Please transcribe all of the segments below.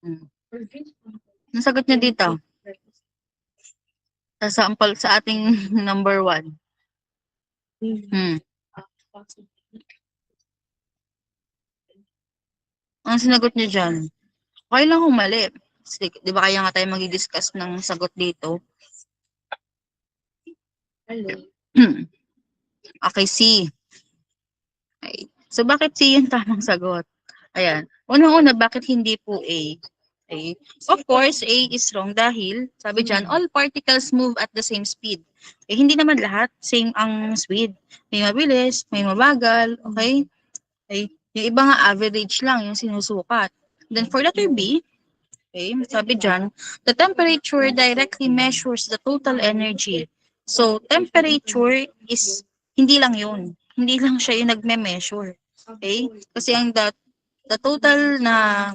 Hmm. Ang sagot niya dito? Sa sample sa ating number 1. Hmm. Ang sinagot niya dyan? Okay lang kung mali. Di ba kaya nga tayo mag-discuss ng sagot dito? Okay, C. Okay. So, bakit C yung tamang sagot? Ayan. Unang-una, bakit hindi po A? Okay. Of course, A is wrong dahil, sabi dyan, all particles move at the same speed. Eh, hindi naman lahat same ang speed. May mabilis, may mabagal, okay? Okay. Yung iba nga average lang yung sinusukat. Then for letter B, okay, sabi dyan, the temperature directly measures the total energy. So, temperature is, hindi lang yun. Hindi lang siya yung nagme-measure. Okay? Kasi ang the total na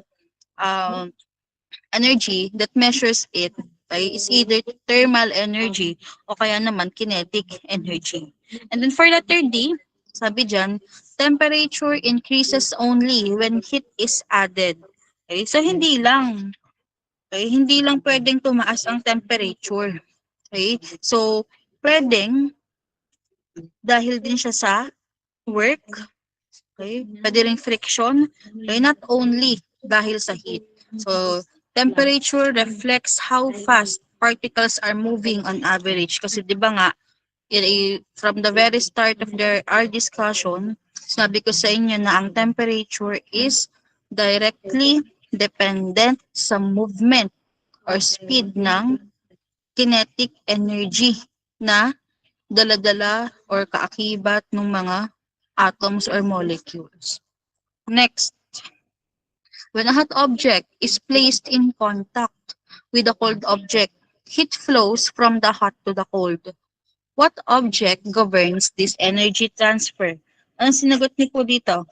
energy that measures it is either thermal energy o kaya naman kinetic energy. And then for letter D, sabi dyan, temperature increases only when heat is added. Okay? So, hindi lang. Okay? Hindi lang pwedeng tumaas ang temperature. Okay? So, pwedeng dahil din siya sa work, okay? Pwede rin friction, okay? Not only dahil sa heat. So, temperature reflects how fast particles are moving on average. Kasi di ba nga, from the very start of our discussion, sabi ko sa inyo na ang temperature is directly dependent sa movement or speed ng kinetic energy na dala-dala or kaakibat ng mga atoms or molecules. Next, when a hot object is placed in contact with a cold object, heat flows from the hot to the cold. What object governs this energy transfer? Ang sinagot niyo po dito?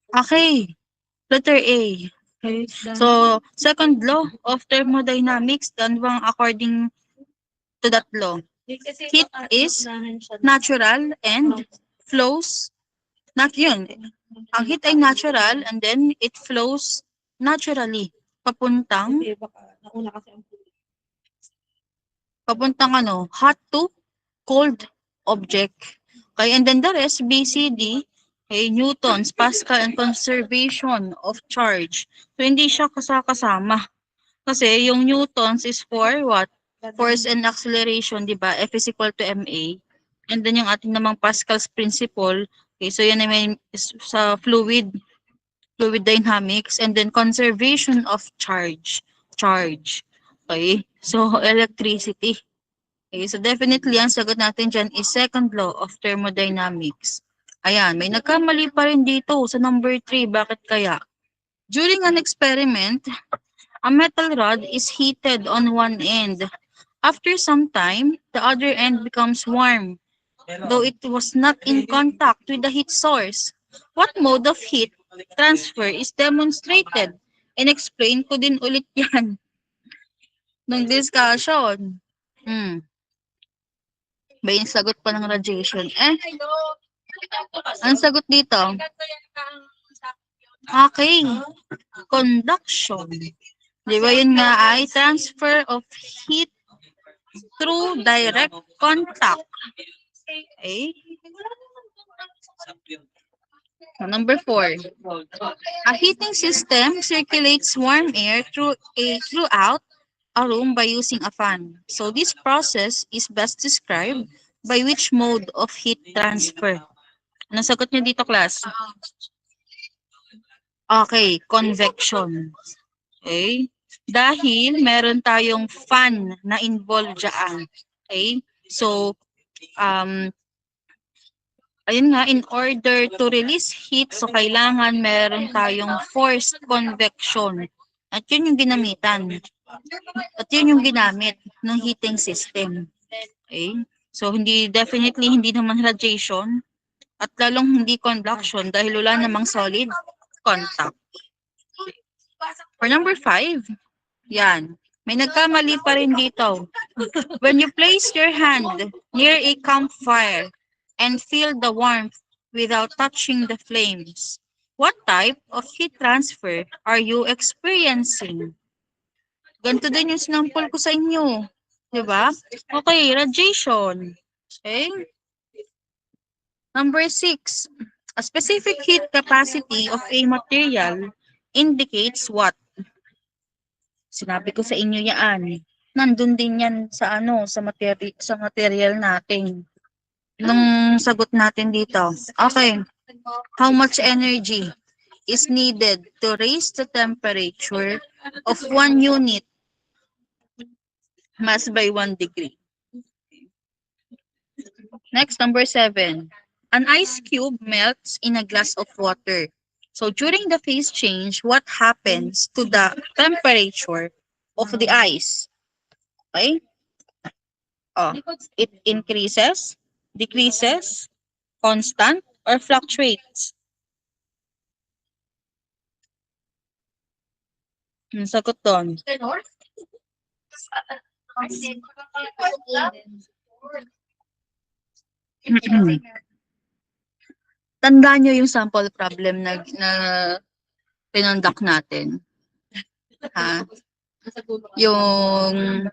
Okay, letter A. Okay. So, second law of thermodynamics, done bang according to that law? Heat is natural and flows, not yun. Ang heat ay natural and then it flows naturally papuntang hot to cold object. Okay, and then the rest, B, C, D, okay, Newtons, Pascal, and conservation of charge. So, hindi siya kasama. Kasi yung Newtons is for what? Force and acceleration, di ba? F is equal to ma. And then yung ating namang Pascal's principle, okay, so yan ay may sa fluid dynamics, and then conservation of charge. Okay? So, electricity. Okay, so definitely ang sagot natin dyan is second law of thermodynamics. Ayan, may nagkamali pa rin dito sa number 3. Bakit kaya? During an experiment, a metal rod is heated on one end. After some time, the other end becomes warm, though it was not in contact with the heat source. What mode of heat transfer is demonstrated? And explain ko din ulit yan ng discussion. Ba yung sagot pa ng radiation? Ang sagot dito? Okay. Conduction. Di ba yun nga ay transfer of heat through direct contact. Okay. Number 4. A heating system circulates warm air throughout a room by using a fan. So this process is best described by which mode of heat transfer? Anong sagot niyo dito, class? Okay, convection. Okay? Dahil meron tayong fan na involved dyan. Okay? So, ayun nga, in order to release heat, so kailangan meron tayong forced convection. At yun yung ginamitan. At yun yung ginamit ng heating system. Okay? So, definitely hindi naman radiation at lalong hindi conduction dahil wala namang solid contact. For number 5, yan. May nagkamali pa rin dito. When you place your hand near a campfire and feel the warmth without touching the flames. What type of heat transfer are you experiencing? Ganito din yung sinampol ko sa inyo. Diba? Okay, radiation. Okay? Number 6. A specific heat capacity of a material indicates what? Sinabi ko sa inyo yan. Nandun din yan sa sa material natin. Nung sagot natin dito. Okay. How much energy is needed to raise the temperature of 1 unit mass by 1 degree? Next, number 7. An ice cube melts in a glass of water. So during the phase change, what happens to the temperature of the ice? Okay? Oh, it increases, decreases, constant, or fluctuates? Ang sagot doon. Tandaan nyo yung sample problem na pinondak natin. Ha? Yung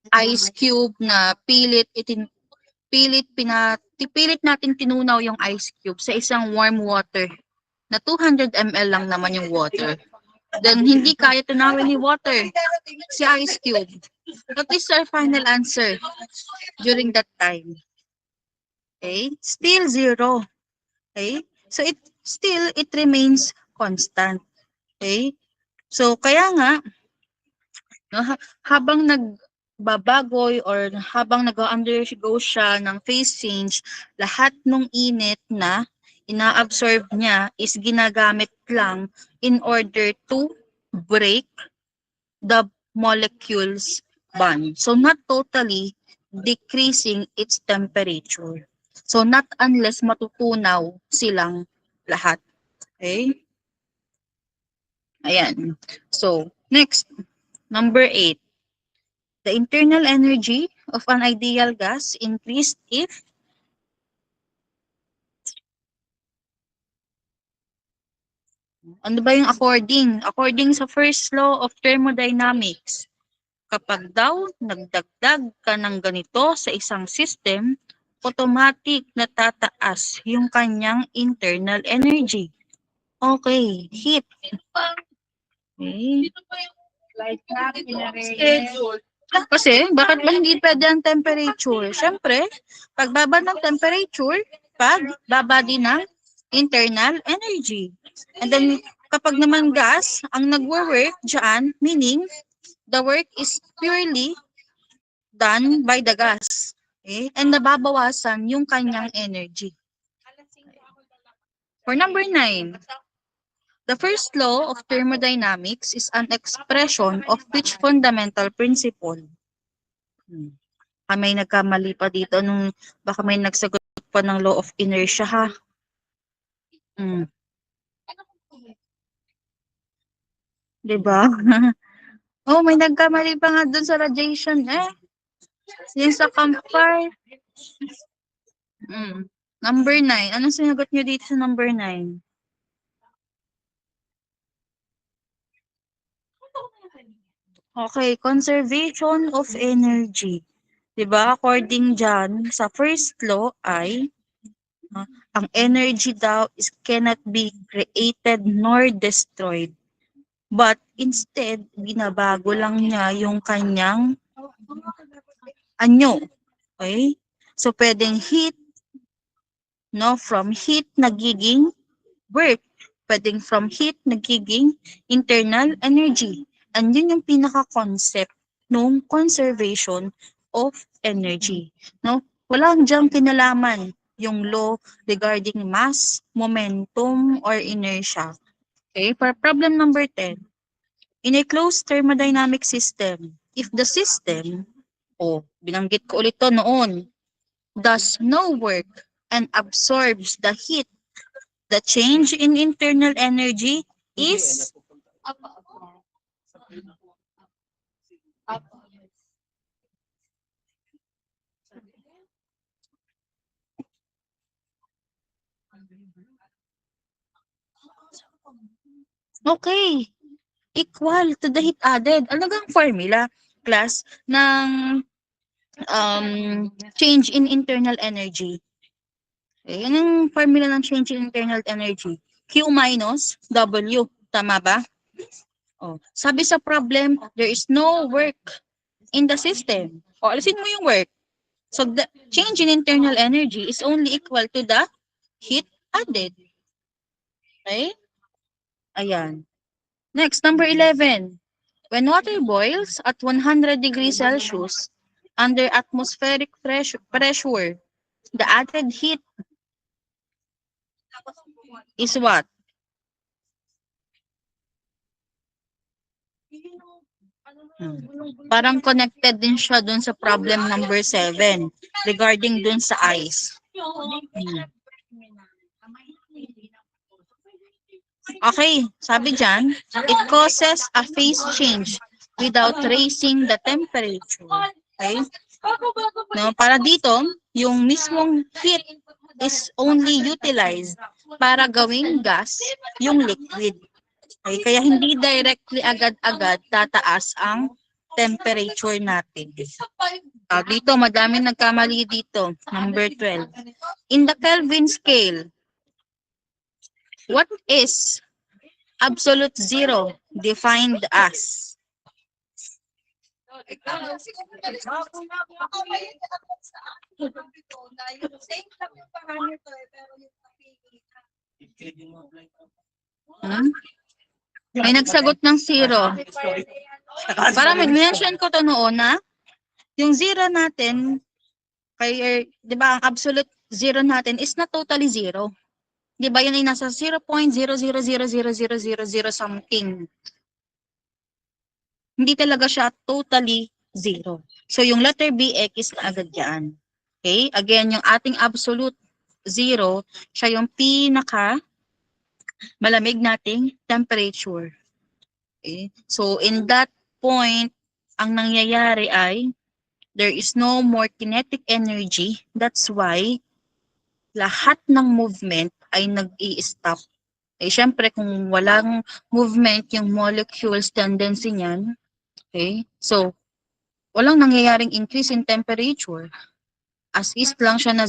ice cube na pilit natin tinunaw yung ice cube sa isang warm water na 200 ml lang naman yung water. Then hindi kaya tunawin ni water si ice cube. What is our final answer during that time? Okay? Still 0. Okay? So it remains constant. Okay? So kaya nga no, habang nagbabagoy or habang nag-undergo siya ng phase change, lahat ng init na ina-absorb niya is ginagamit lang in order to break the molecules bond. So not totally decreasing its temperature. So not unless matutunaw silang lahat. Okay? Ayan. So, next, number 8. The internal energy of an ideal gas increased if ano ba yung according? According sa first law of thermodynamics, kapag daw nagdagdag ka ng ganito sa isang system, automatic na tataas yung kanyang internal energy. Okay, heat. Okay. Kasi, bakit ba hindi pwede ang temperature? Siyempre, pagbaba ng temperature, pagbaba din ng internal energy. And then, kapag naman gas, ang nagwo-work dyan, meaning, the work is purely done by the gas. Okay? And nababawasan yung kanyang energy. For number 9, the first law of thermodynamics is an expression of which fundamental principle? May nagkamali pa dito baka may nagsagot pa ng law of inertia ha. Diba? Oh, may nagkamali pa nga dun sa radiation yung sa campfire. Number 9. Anong sinagot nyo dito sa number 9? Okay, conservation of energy. Diba? According dyan, sa first law ay ang energy daw cannot be created nor destroyed. But instead, binabago lang niya yung kanyang anyo. Okay? So, pwedeng heat, no? From heat, nagiging work. Pwedeng from heat, nagiging internal energy. And yun yung pinaka-concept ng conservation of energy. No? Walang diyang kinalaman yung law regarding mass, momentum, or inertia. Okay? For problem number 10, in a closed thermodynamic system, if the system, binanggit ko ulit to noon, does no work and absorbs the heat, the change in internal energy is Okay. Equal to the heat added. Alagang formula, class, ng change in internal energy. Okay, yan ang formula ng change in internal energy. Q minus W. Tama ba? Oh, sabi sa problem, there is no work in the system. O, alisin mo yung work. So, the change in internal energy is only equal to the heat added. Okay? Ayan. Next, number 11. When water boils at 100 degrees Celsius under atmospheric pressure, the added heat is what? Parang connected din siya dun sa problem number 7 regarding dun sa ice. Okay, sabi dyan, it causes a phase change without raising the temperature. Okay? No, para dito, yung mismong heat is only utilized para gawing gas yung liquid. Okay? Kaya hindi directly agad-agad tataas ang temperature natin. Dito, madami nagkamali dito. Number 12. In the Kelvin scale, what is absolute zero defined as? May nagsagot ng zero. Para mention ko to noon na yung zero natin, kaya, di ba, ang absolute zero natin is not totally zero. Di ba, yun ay nasa 0.0000000 something. Hindi talaga siya totally zero. So, yung letter B, X na agad yan. Okay? Again, yung ating absolute zero, siya yung pinaka malamig nating temperature. Okay? So, in that point, ang nangyayari ay there is no more kinetic energy. That's why lahat ng movement ay nag-i-stop. Eh, syempre, kung walang movement, yung molecules tendency niyan, okay? So, walang nangyayaring increase in temperature. As is lang siya na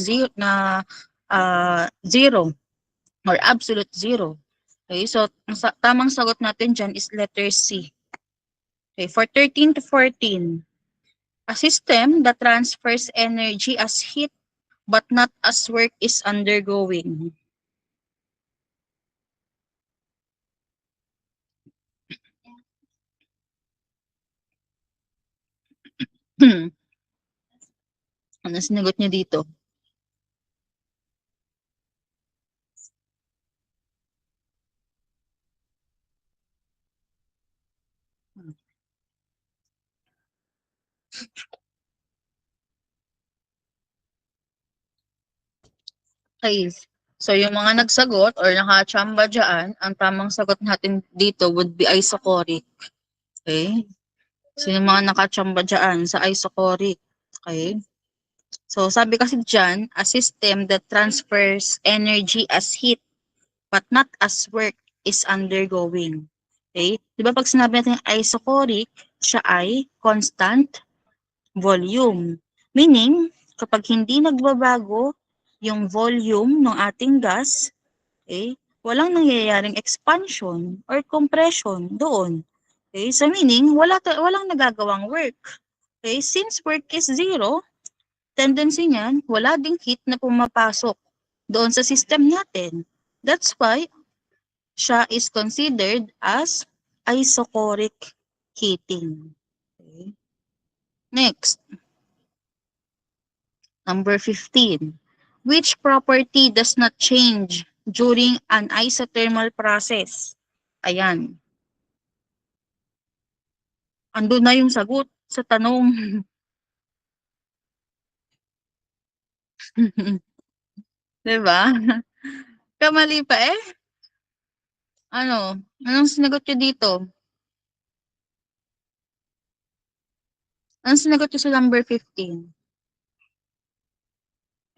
zero or absolute zero. Okay, so tamang sagot natin dyan is letter C. Okay, for 13 to 14, a system that transfers energy as heat but not as work is undergoing. Ano sinagot niyo dito? Okay. So, yung mga nagsagot or nakachamba dyan, ang tamang sagot natin dito would be isocoric. Okay? So, yung mga nakachamba dyan sa isocoric. Okay? So, sabi kasi dyan, a system that transfers energy as heat but not as work is undergoing. Okay? Di ba pag sinabi natin isocoric, siya ay constant volume. Meaning, kapag hindi nagbabago yung volume ng ating gas, okay, walang nangyayaring expansion or compression doon. Okay, so meaning, walang nagagawang work. Okay, since work is zero, tendency niyan, wala ding heat na pumapasok doon sa system natin. That's why siya is considered as isocoric heating. Okay. Next, number 15. Which property does not change during an isothermal process? Ayan. Andun na yung sagot sa tanong. Diba? Kamali pa eh. Ano? Anong sinagot nyo dito? Anong sinagot nyo sa number 15?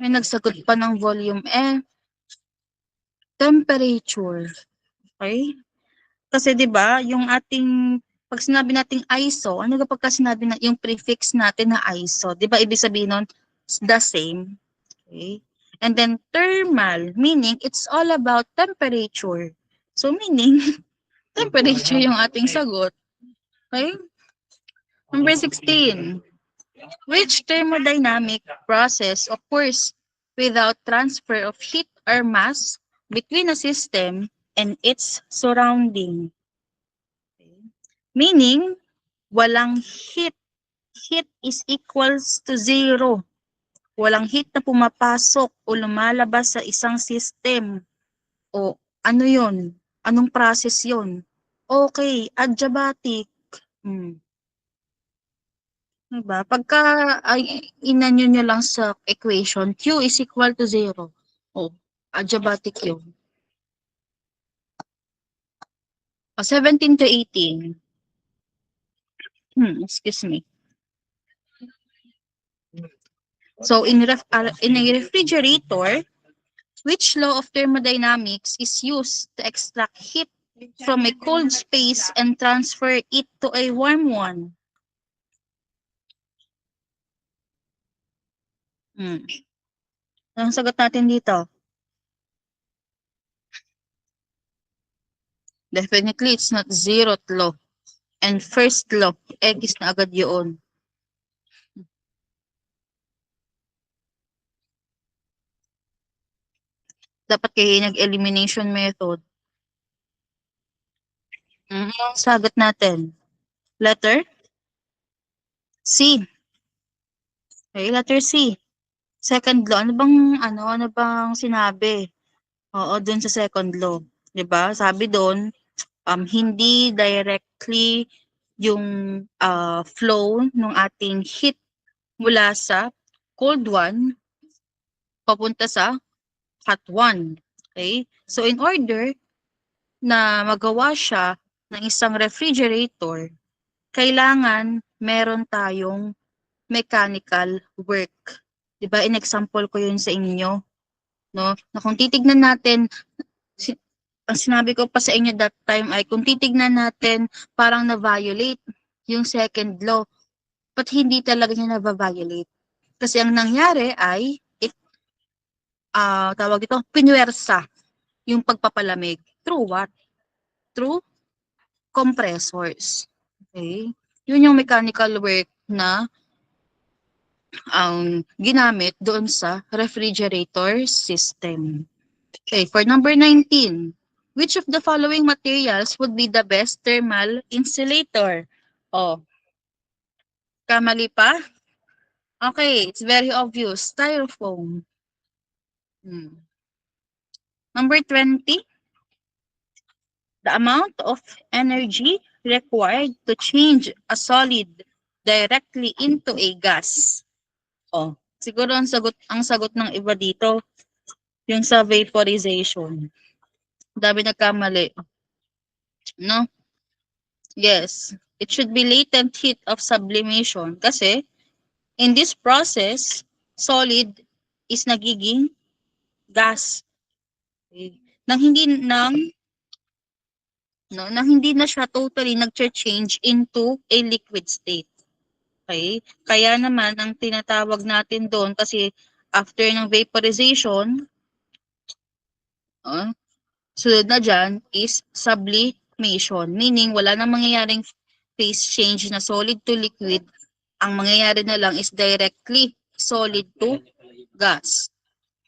May nagsagot pa ng volume eh. temperature. Okay? Kasi 'di ba, yung ating pag sinabi nating ISO, ano kapag sinabi na yung prefix natin na ISO, 'di ba ibig sabihin nun the same. Okay? And then thermal, meaning it's all about temperature. So meaning temperature yung ating sagot. Okay? Number 16. Which thermodynamic process occurs without transfer of heat or mass between a system and its surrounding? Meaning, walang heat. Heat is equals to zero. Walang heat na pumapasok o lumalabas sa isang system. O ano yon? Anong process yon? Okay, adiabatic. Hmm. Diba? Pagka inanyo nyo lang sa equation, Q is equal to 0. O, adiabatic yun. 17 to 18. Excuse me. So, in a refrigerator, which law of thermodynamics is used to extract heat from a cold space and transfer it to a warm one? Anong sagot natin dito? Definitely, it's not zeroth law. And first law, X na agad yun. Dapat kayo nag-elimination method. Sagot natin. Letter C. Okay, letter C. Second law. Ano bang sinabi? Oo, dun sa second law. 'Di ba? Sabi doon, hindi directly yung flow ng ating heat mula sa cold one papunta sa hot one. Okay? So in order na magawa siya ng isang refrigerator, kailangan meron tayong mechanical work. 'Di ba? In-example ko 'yun sa inyo, no? Na kung titignan natin ang sinabi ko pa sa inyo that time ay kung titignan natin parang na-violate yung second law. But hindi talaga niya na-violate. Kasi ang nangyari ay tawag dito, pinuwersa yung pagpapalamig. Through what? Through compressors. Okay? Yun yung mechanical work na ang ginamit doon sa refrigerator system. Okay, for number 19, which of the following materials would be the best thermal insulator? Oh, kamali pa? Okay, it's very obvious. Styrofoam. Number 20, the amount of energy required to change a solid directly into a gas. Oh, siguro ang sagot ng iba dito, yung sa vaporization. Dami nagkamali. No? Yes. It should be latent heat of sublimation kasi in this process, solid is nagiging gas. Okay. Nang hindi na siya totally nag-change into a liquid state. Okay? Kaya naman ang tinatawag natin doon kasi after ng vaporization, sunod na dyan is sublimation. Meaning, wala nang mangyayaring phase change na solid to liquid. Ang mangyayari na lang is directly solid to gas.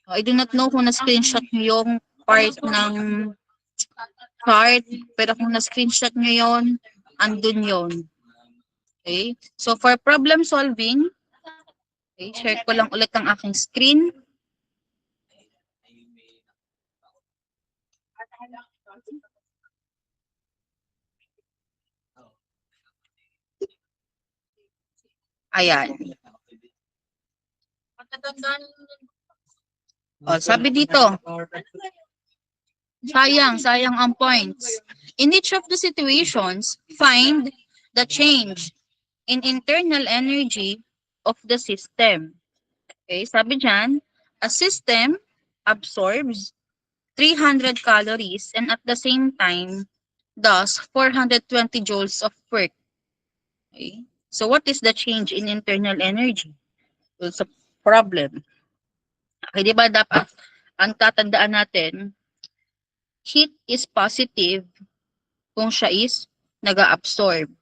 I do not know kung na-screenshot nyo yung part ng chart, pero kung na-screenshot nyo yon, andun yon. Okay? So, for problem solving, okay, share ko lang ulit ang aking screen. Ayan. Sabi dito, sayang ang points. In each of the situations, find the change in internal energy of the system. Okay, sabi dyan, a system absorbs 300 calories and at the same time does 420 joules of work. Okay? So what is the change in internal energy? It's a problem. Okay, di ba dapat ang tatandaan natin, heat is positive kung siya is nag-absorb.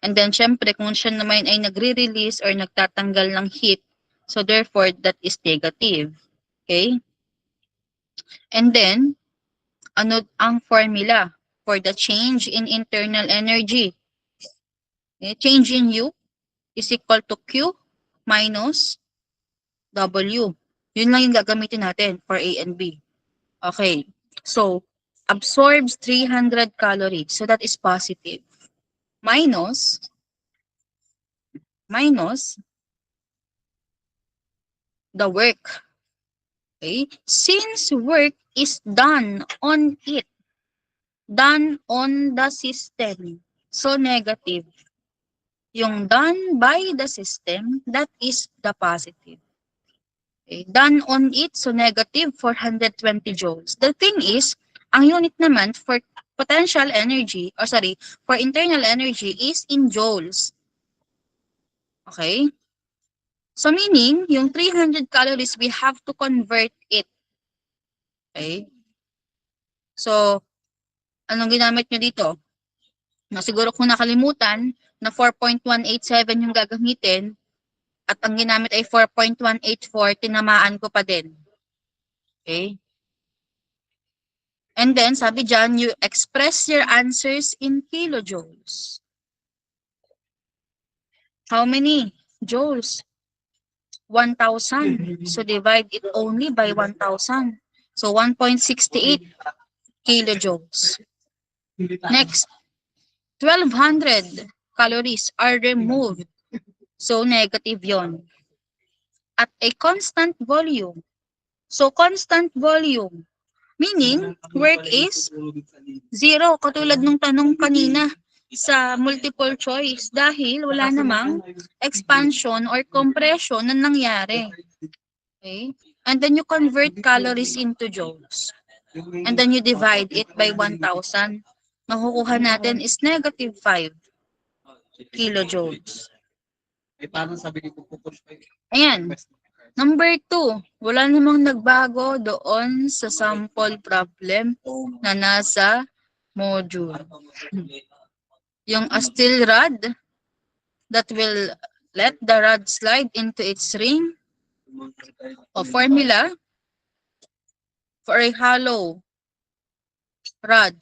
And then, syempre, kung siya naman ay nagre-release or nagtatanggal ng heat, so therefore, that is negative. Okay? And then, ano ang formula for the change in internal energy? Okay? Change in U is equal to Q minus W. Yun lang yung gagamitin natin for A and B. Okay. So, absorbs 300 calories. So, that is positive. Minus the work. Okay? Since work is done on it, done on the system, so negative. Yung done by the system, that is the positive. Okay? Done on it, so negative 420 joules. The thing is, ang unit naman for potential energy, or sorry, for internal energy is in joules. Okay? So meaning, yung 300 calories, we have to convert it. Okay? So, anong ginamit nyo dito? Na siguro kung nakalimutan, na 4.187 yung gagamitin, at ang ginamit ay 4.184, tinamaan ko pa din. Okay? And then, sabi dyan, you express your answers in kilojoules. How many joules? 1,000. So, divide it only by 1,000. So, 1.68 kilojoules. Next, 1,200 calories are removed. So, negative yon. At a constant volume. So, constant volume. Meaning, work is 0. Katulad nung tanong kanina sa multiple choice. Dahil wala namang expansion or compression na nangyari. Okay? And then you convert calories into joules. And then you divide it by 1,000. Makukuha natin is negative 5 kilojoules. Ayan. Number 2, wala namang nagbago doon sa sample problem na nasa module. Yung a steel rod that will let the rod slide into its ring, o formula for a hollow rod,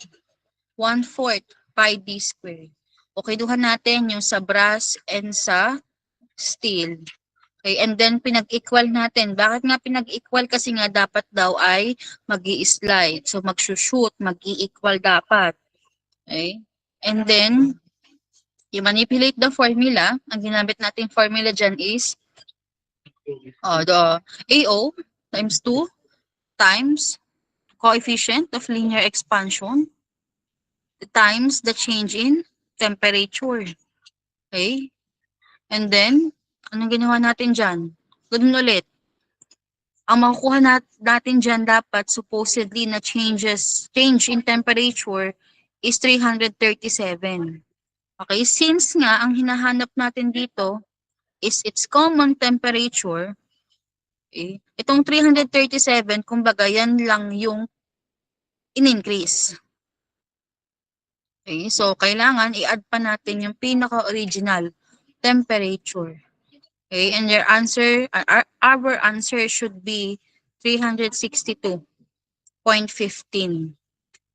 1/4 pi d squared. Okay, duhan natin yung sa brass and sa steel. Okay, and then pinag-equal natin. Bakit nga pinag-equal? Kasi nga dapat daw ay mag-i-slide. So mag-shoot, mag-i-equal dapat. Okay? And then, you manipulate the formula. Ang ginamit nating formula dyan is the AO times 2 times coefficient of linear expansion times the change in temperature. Okay? And then, anong ginawa natin dyan? Ganun ulit. Ang makukuha natin dyan dapat supposedly na change in temperature is 337. Okay? Since nga, ang hinahanap natin dito is its common temperature, okay? Itong 337, kumbaga yan lang yung in-increase. Okay? So, kailangan i-add pa natin yung pinaka-original temperature. Okay, and your answer, our answer should be 362.15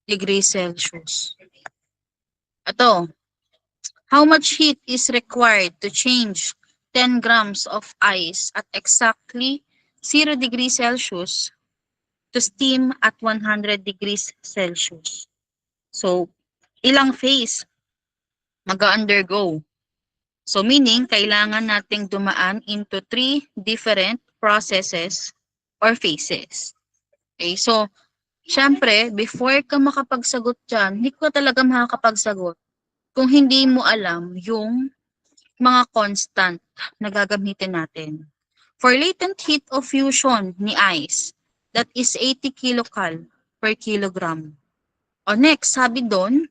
degrees Celsius. Ito, how much heat is required to change 10 grams of ice at exactly 0 degrees Celsius to steam at 100 degrees Celsius? So, ilang phase mag-undergo? So meaning, kailangan nating dumaan into 3 different processes or phases. Okay, so, syempre, before ka makapagsagot dyan, hindi ka talaga makakapagsagot kung hindi mo alam yung mga constant na gagamitin natin. For latent heat of fusion ni ice, that is 80 kilocal per kilogram. O next, sabi doon,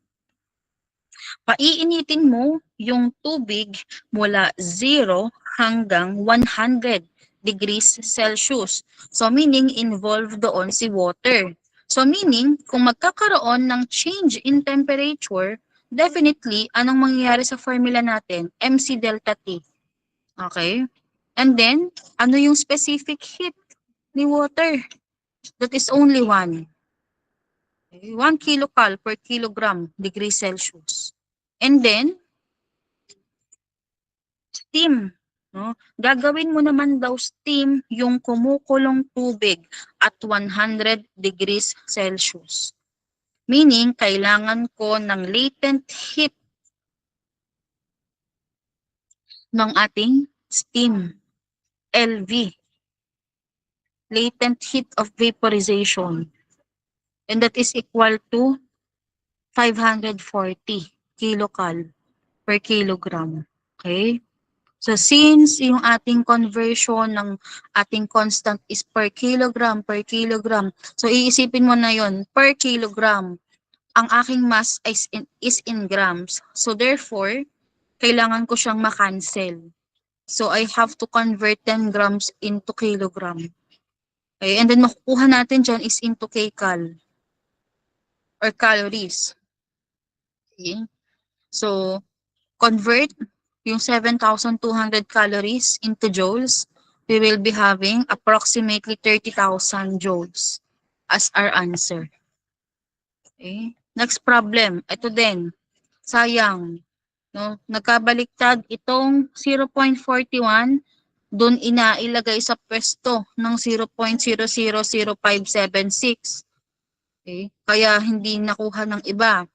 paiinitin mo yung tubig mula 0 hanggang 100 degrees Celsius. So meaning involved doon si water. So meaning kung magkakaroon ng change in temperature, definitely anong mangyayari sa formula natin? MC delta T. Okay? And then, ano yung specific heat ni water? That is only 1. 1 kilocal per kilogram degree Celsius. And then, steam. No? Gagawin mo naman daw steam yung kumukulong tubig at 100 degrees Celsius. Meaning, kailangan ko ng latent heat ng ating steam, LV. Latent heat of vaporization. And that is equal to 540 kilocal per kilogram. Okay? So since yung ating conversion ng ating constant is per kilogram, so iisipin mo na yon per kilogram. Ang aking mass is in grams. So therefore, kailangan ko siyang makancel. So I have to convert 10 grams into kilogram. Okay? And then makukuha natin dyan is into kcal or calories. Okay? So convert yung 7,200 calories into joules, we will be having approximately 30,000 joules as our answer. Okay? Next problem, ito din. Sayang, no? Nagkabaliktad itong 0.41 doon inailagay sa pwesto ng 0.000576. Okay? Kaya hindi nakuha ng iba.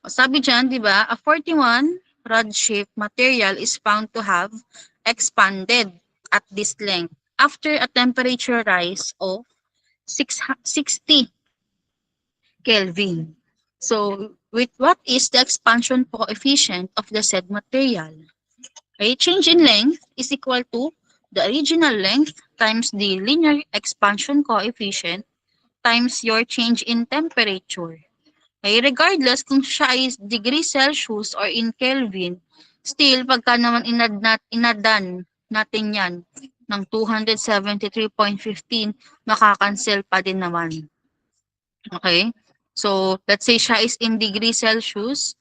Sabi dyan, di ba, a 41 rod-shaped material is found to have expanded at this length after a temperature rise of 60 Kelvin. So, with what is the expansion coefficient of the said material? Okay, change in length is equal to the original length times the linear expansion coefficient times your change in temperature. Okay, regardless kung siya ay degree Celsius or in Kelvin, still, pagka naman inadan natin yan ng 273.15, makakancel pa din naman. Okay? So, let's say siya is in degree Celsius.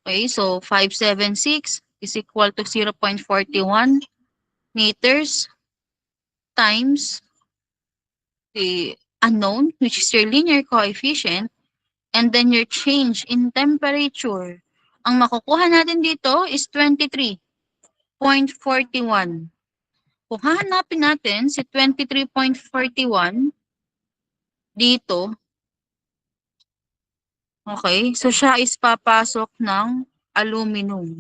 Okay, so 576 is equal to 0.41 meters times the unknown, which is your linear coefficient, and then your change in temperature. Ang makukuha natin dito is 23.41. Kung hahanapin natin si 23.41 dito, okay, so siya is papasok ng aluminum.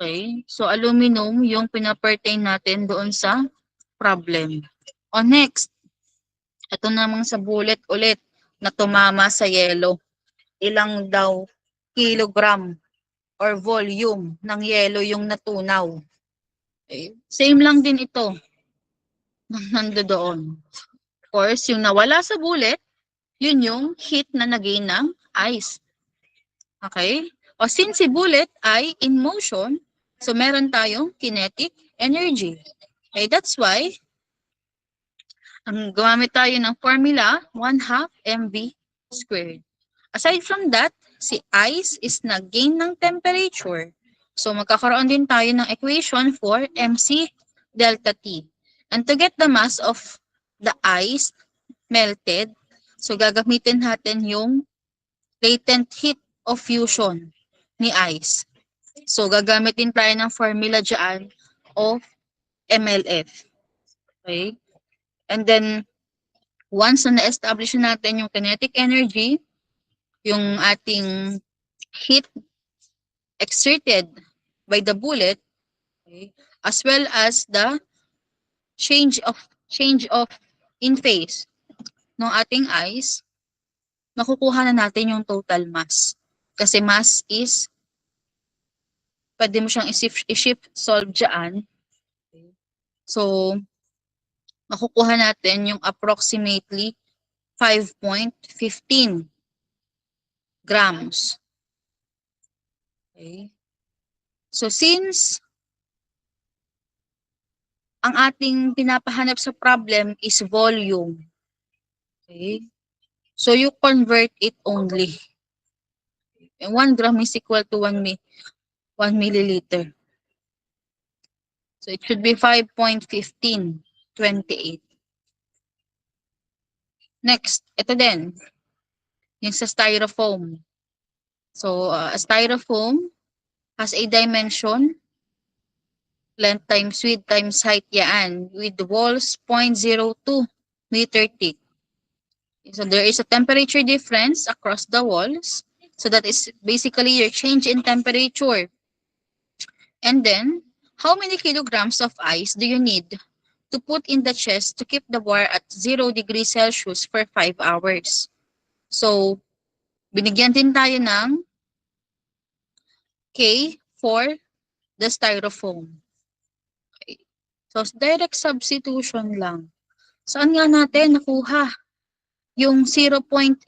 Okay, so aluminum yung pinapertain natin doon sa problem. O next, ito namang sa bullet ulit na tumama sa yellow. Ilang daw kilogram or volume ng yelo yung natunaw. Okay. Same lang din ito. Nandoon. Of course, yung nawala sa bullet, yun yung heat na nagain ng ice. Okay? O since si bullet ay in motion, so meron tayong kinetic energy. Okay, that's why ang gumamit tayo ng formula 1/2 mv squared. Aside from that, si ice is nag-gain ng temperature. So magkakaroon din tayo ng equation for mc delta T. And to get the mass of the ice melted, so gagamitin natin yung latent heat of fusion ni ice. So gagamitin tayo ng formula dyan of MLF. Okay? And then, once na na-establish natin yung kinetic energy, yung ating heat exerted by the bullet, okay, as well as the change of in phase ng ating ice, makukuha na natin yung total mass. Kasi mass is, pwede mo siyang i-shift solve dyan. So, makukuha natin yung approximately 5.15 grams. Okay. So since ang ating pinapahanap sa problem is volume, okay, so you convert it only. And 1 gram is equal to 1 milliliter. So it should be 5.1528. Next, ito din, yung sa styrofoam. So, a styrofoam has a dimension, length times width times height yan, with the walls 0.02 meter thick. So there is a temperature difference across the walls. So that is basically your change in temperature. And then, how many kilograms of ice do you need to put in the chest to keep the bar at 0 degrees Celsius for 5 hours? So, binigyan din tayo ng K for the styrofoam. Okay. So, direct substitution lang. Saan nga natin nakuha yung 0.86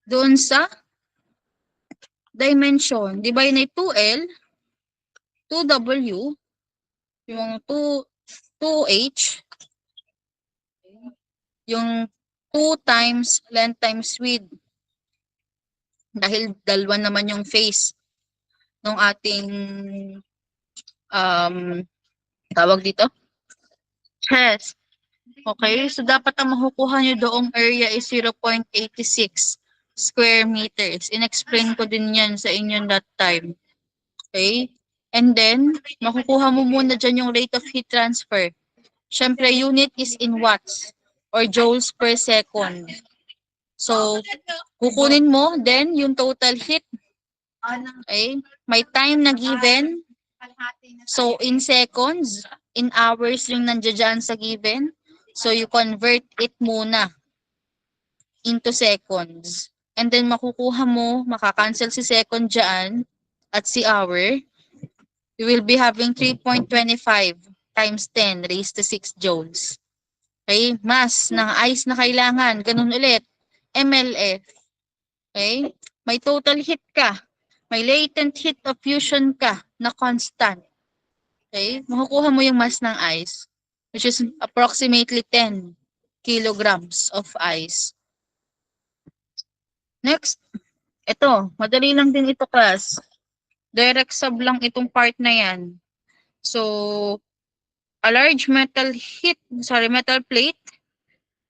doon sa dimension? Di ba yun ay 2L, 2W, yung 2H, yung 2 times length times width. Dahil dalawa naman yung face ng ating tawag dito? Chest. Okay, so dapat ang makukuha nyo doong area is 0.86 square meters. In-explain ko din yan sa inyo that time. Okay? And then, makukuha mo muna dyan yung rate of heat transfer. Siyempre, unit is in watts or joules per second. So, kukunin mo, then yung total heat. Okay? May time na given. So, in seconds, in hours yung nandiyan sa given. So, you convert it muna into seconds. And then, makukuha mo, makakancel si second dyan at si hour. You will be having 3.25 times 10 raised to 6 joules. Okay? Mass ng ice na kailangan. Ganun ulit. MLF. Okay? May total heat ka. May latent heat of fusion ka na constant. Okay? Makukuha mo yung mass ng ice, which is approximately 10 kilograms of ice. Next, ito. Madali lang din ito, class. Direct sub lang itong part na yan. So, a large metal plate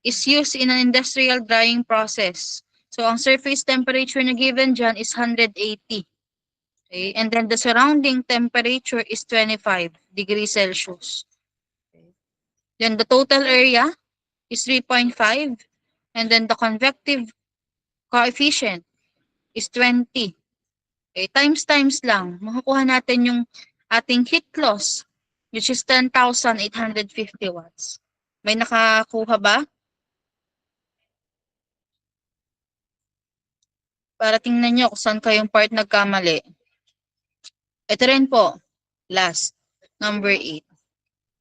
is used in an industrial drying process. So, ang surface temperature na given dyan is 180. Okay? And then the surrounding temperature is 25 degrees Celsius. Okay. Then the total area is 3.5. And then the convective coefficient is 20. Okay? Times lang. Makukuha natin yung ating heat loss, which is 10,850 watts. May nakakuha ba? Para tingnan nyo kung saan kayong part nagkamali. Ito rin po. Last. Number 8.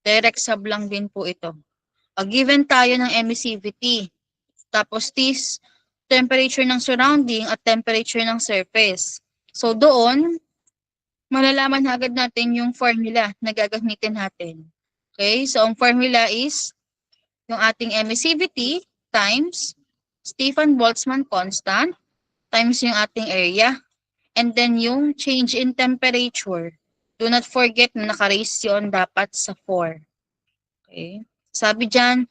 Direct sub lang din po ito. Given tayo ng emissivity. Tapos this, temperature ng surrounding at temperature ng surface. So doon, malalaman agad natin yung formula na gagamitin natin. Okay? So ang formula is yung ating emissivity times Stefan-Boltzmann constant times yung ating area, and then yung change in temperature. Do not forget na naka-raise yun dapat sa 4. Okay? Sabi dyan,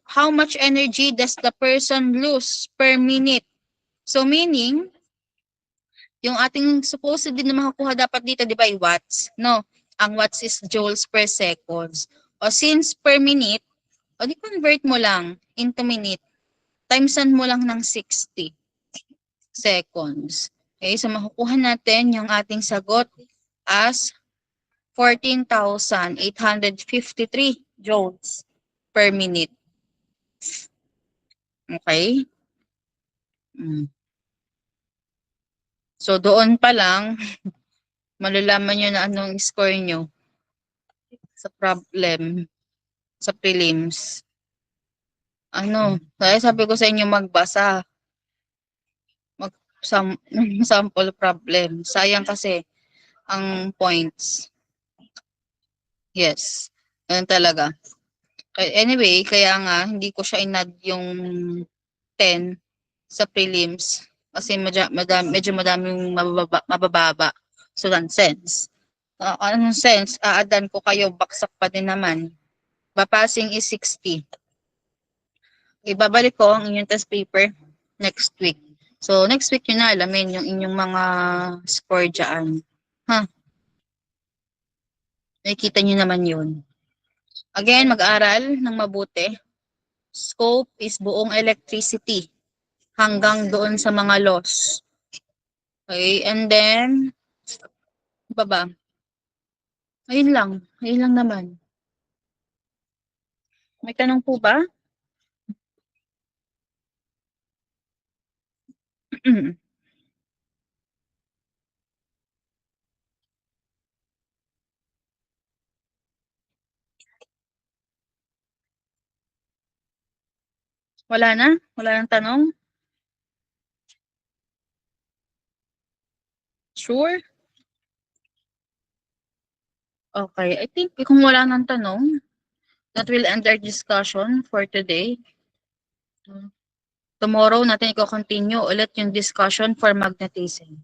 how much energy does the person lose per minute? So meaning, yung ating supposedly na makakuha dapat dito, di ba, watts? No, ang watts is joules per seconds. O since per minute, o di convert mo lang into minute. Timesan mo lang ng 60 seconds. Okay, so makukuha natin yung ating sagot as 14,853 joules per minute. Okay? So doon pa lang, malalaman nyo na anong score nyo sa problem. sa prelims. Kaya sabi ko sa inyo magbasa, mag sample problem. Sayang kasi ang points. Yes, ganun talaga. Anyway, kaya nga hindi ko siya inad yung 10 sa prelims kasi medyo madaming mabababa. So, nonsense. Anong sense? Aadan ko kayo, baksak pa din naman. Passing is 60. Ibabalik ko ang inyong test paper next week. So, next week yun na alamin yung inyong mga score dyan. Ha? Nakikita nyo naman yun. Again, mag-aral ng mabuti. Scope is buong electricity hanggang doon sa mga loss. Okay, and then, baba. Ayun lang. Ayun lang naman. May tanong po ba? Wala na? Wala nang tanong? Sure? Okay. I think kung wala nang tanong, that will end our discussion for today. Tomorrow natin i-continue ulit yung discussion for magnetism.